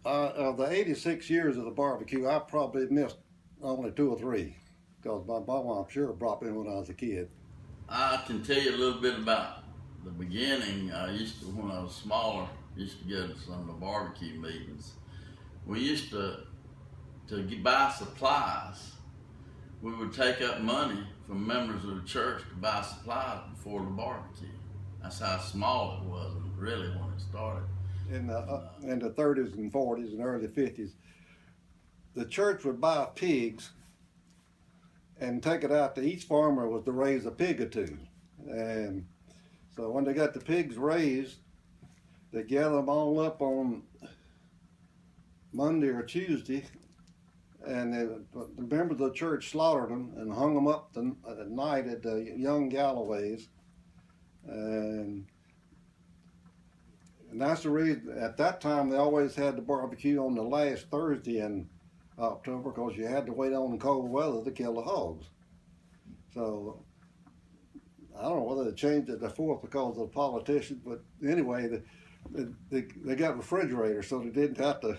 Of the 86 years of the barbecue, I probably missed only 2 or 3 because my mom, I'm sure, brought me when I was a kid. I can tell you a little bit about the beginning. I used to, when I was smaller, used to go to some of the barbecue meetings. We used to buy supplies. We would take up money from members of the church to buy supplies before the barbecue. That's how small it was, really, when it started. In the 30s and 40s and early 50s, the church would buy pigs and take it out to each farmer was to raise a pig or 2. And so when they got the pigs raised, they gather them all up on Monday or Tuesday, and the members of the church slaughtered them and hung them up at night at the young galloways. And that's the reason, at that time, they always had the barbecue on the last Thursday in October because you had to wait on cold weather to kill the hogs. So, I don't know whether they changed it to 4th because of the politicians, but anyway, they got refrigerators so they didn't have to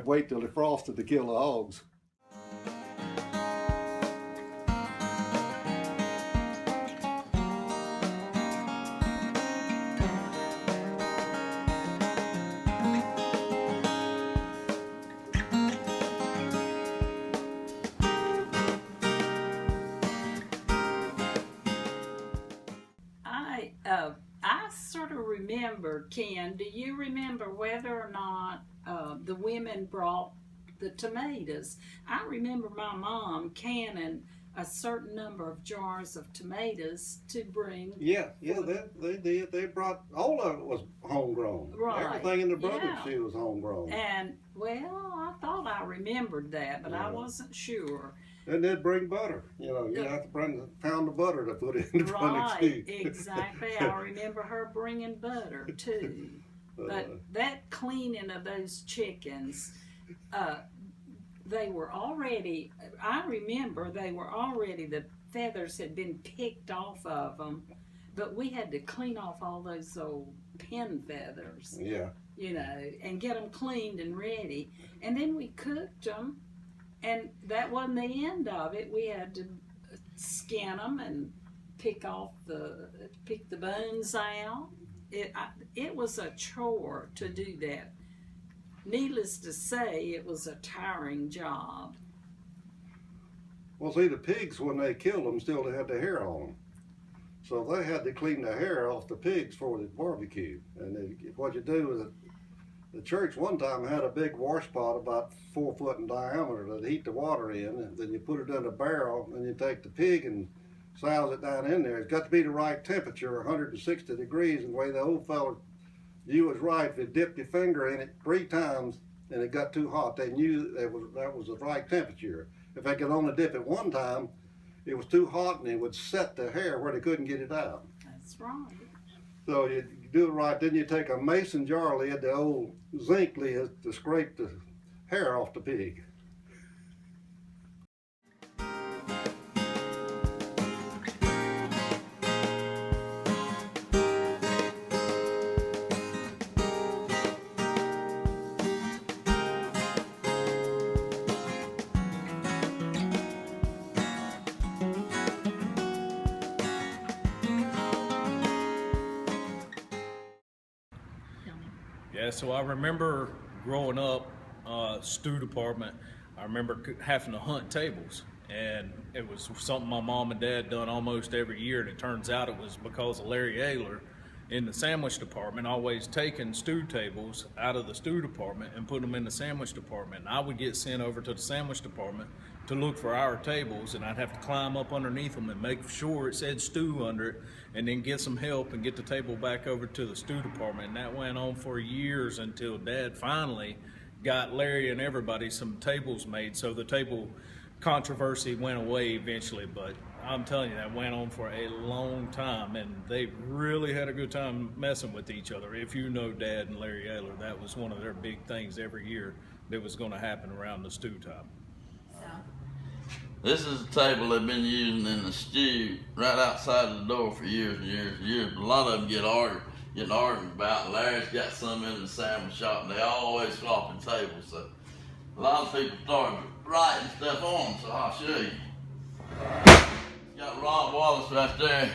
wait till they frosted to kill the hogs. I sort of remember, Ken, do you remember whether or not the women brought the tomatoes? I remember my mom canning a certain number of jars of tomatoes to bring. Yeah, they did. They brought, all of it was homegrown. Right. Everything in the barbecue was homegrown. And, well, I thought I remembered that, but I wasn't sure. And they'd bring butter. You have to bring a pound of butter to put in the front Right, exactly. I remember her bringing butter too. But that cleaning of those chickens, they were already, I remember the feathers had been picked off of them, but we had to clean off all those old pin feathers. Yeah. And get them cleaned and ready. And then we cooked them. And that wasn't the end of it. We had to skin them and pick the bones out. It was a chore to do that. Needless to say, it was a tiring job. Well, see, the pigs, when they killed them, still had the hair on them. So they had to clean the hair off the pigs for the barbecue. And what you do is, the church one time had a big wash pot about 4 foot in diameter that heat the water in, and then you put it in a barrel, and you take the pig and souse it down in there. It's got to be the right temperature, 160 degrees, and the way the old fella, you was right. If you dipped your finger in it 3 times and it got too hot, they knew that was the right temperature. If they could only dip it 1 time, it was too hot and it would set the hair where they couldn't get it out. That's right. So you do it right, then you take a mason jar lid, the old zinc lid, to scrape the hair off the pig. Yeah, so I remember growing up, stew department, I remember having to hunt tables, and it was something my mom and dad done almost every year, and it turns out it was because of Larry Ayler in the sandwich department always taking stew tables out of the stew department and put them in the sandwich department. And I would get sent over to the sandwich department to look for our tables, and I'd have to climb up underneath them and make sure it said stew under it, and then get some help and get the table back over to the stew department. And that went on for years until Dad finally got Larry and everybody some tables made. So the table controversy went away eventually, but I'm telling you, that went on for a long time, and they really had a good time messing with each other. If you know Dad and Larry Ayler, that was one of their big things every year that was going to happen around the stew time. This is a table they've been using in the stew right outside the door for years and years and years. A lot of them getting arguing about. Larry's got some in the sandwich shop, and they always swapping tables. So a lot of people started writing stuff on them. So I'll show you. It's got Rob Wallace right there,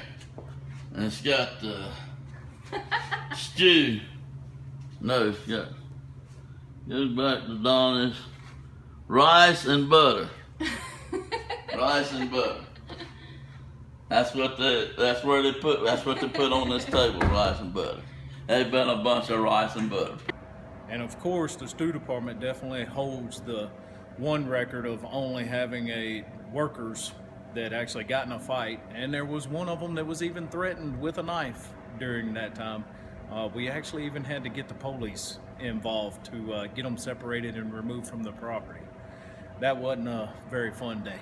and it's got Stu. No, it's got goes back to Donna's rice and butter. Rice and butter. That's what they put on this table, rice and butter. They've been a bunch of rice and butter. And of course, the stew department definitely holds the one record of only having workers that actually got in a fight, and there was one of them that was even threatened with a knife during that time. We actually even had to get the police involved to get them separated and removed from the property. That wasn't a very fun day.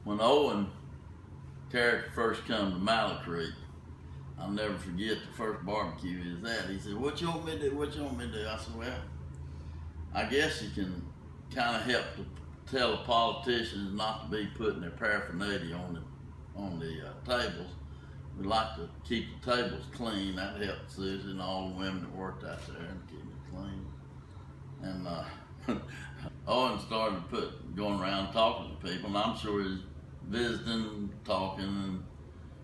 When Owen character first come to Mallard Creek, I'll never forget the first barbecue he was at. He said, "What you want me to do? What you want me to do?" I said, "Well, I guess you can kind of help to tell the politicians not to be putting their paraphernalia on the tables. We like to keep the tables clean. That helped Susie and all the women that worked out there and keep it clean." And Owen started going around talking to people, and I'm sure he's visiting, talking, and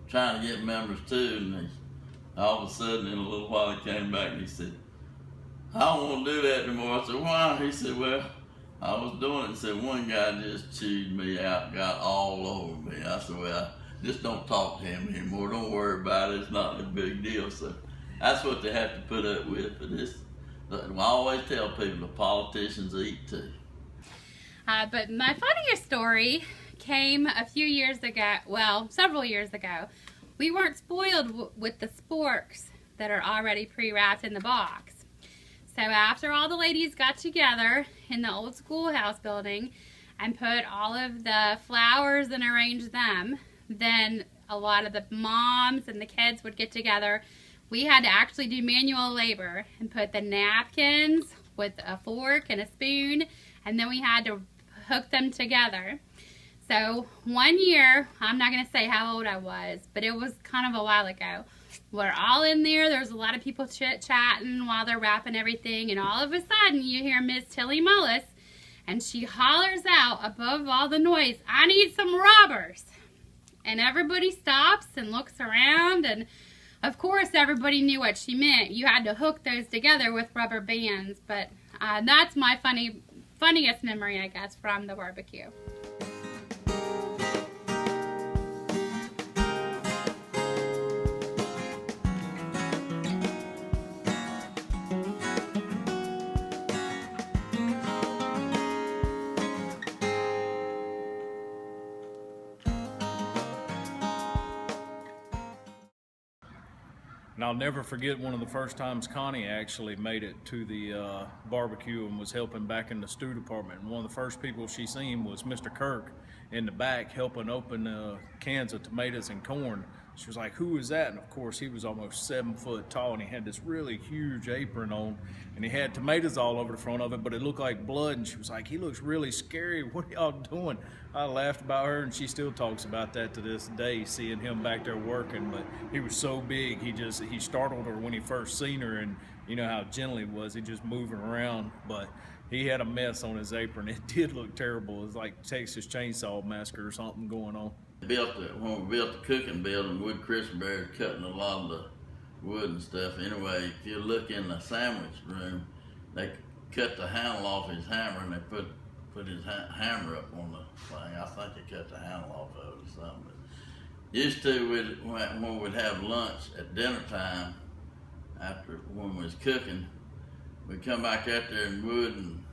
trying to get members too. And all of a sudden, in a little while, he came back and he said, "I don't want to do that anymore." I said, "Why?" He said, "Well, I was doing it." He said, "One guy just chewed me out, got all over me." I said, "Well, just don't talk to him anymore. Don't worry about it. It's not a big deal." So that's what they have to put up with for this. I always tell people the politicians eat too. But my funniest story came a few years ago, well, several years ago. We weren't spoiled with the sporks that are already pre-wrapped in the box. So after all the ladies got together in the old schoolhouse building and put all of the flowers and arranged them, then a lot of the moms and the kids would get together. We had to actually do manual labor and put the napkins with a fork and a spoon, and then we had to hook them together. So one year, I'm not going to say how old I was, but it was kind of a while ago. We're all in there. There's a lot of people chit-chatting while they're wrapping everything, and all of a sudden you hear Miss Tilly Mullis, and she hollers out above all the noise, "I need some rubbers." And everybody stops and looks around, and of course everybody knew what she meant. You had to hook those together with rubber bands, but that's my funniest memory, I guess, from the barbecue. And I'll never forget one of the first times Connie actually made it to the barbecue and was helping back in the stew department. And one of the first people she seen was Mr. Kirk in the back helping open cans of tomatoes and corn. She was like, "Who is that?" And of course he was almost 7 foot tall, and he had this really huge apron on, and he had tomatoes all over the front of it, but it looked like blood. And she was like, "He looks really scary. What are y'all doing?" I laughed about her, and she still talks about that to this day, seeing him back there working. But he was so big, he startled her when he first seen her, and you know how gentle he was. He just moving around, but he had a mess on his apron. It did look terrible. It was like Texas Chainsaw Massacre or something going on. When we built the cooking building, Wood Christenberry cutting a lot of the wood and stuff. Anyway, if you look in the sandwich room, they cut the handle off his hammer and they put his hammer up on the thing. I think they cut the handle off of it or something. But used to, when we'd have lunch at dinner time, when we was cooking, we'd come back out there and Wood and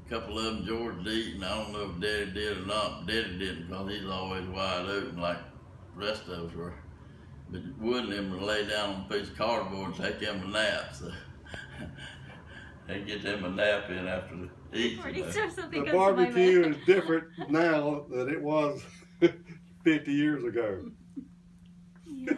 a couple of them George would eat, and I don't know if Daddy did or not. Daddy didn't, because he's always wide open like the rest of us were. But Wood and them would lay down on a piece of cardboard and take them a nap. So they get them a nap in after the eat. The barbecue is different now than it was 50 years ago. Yeah.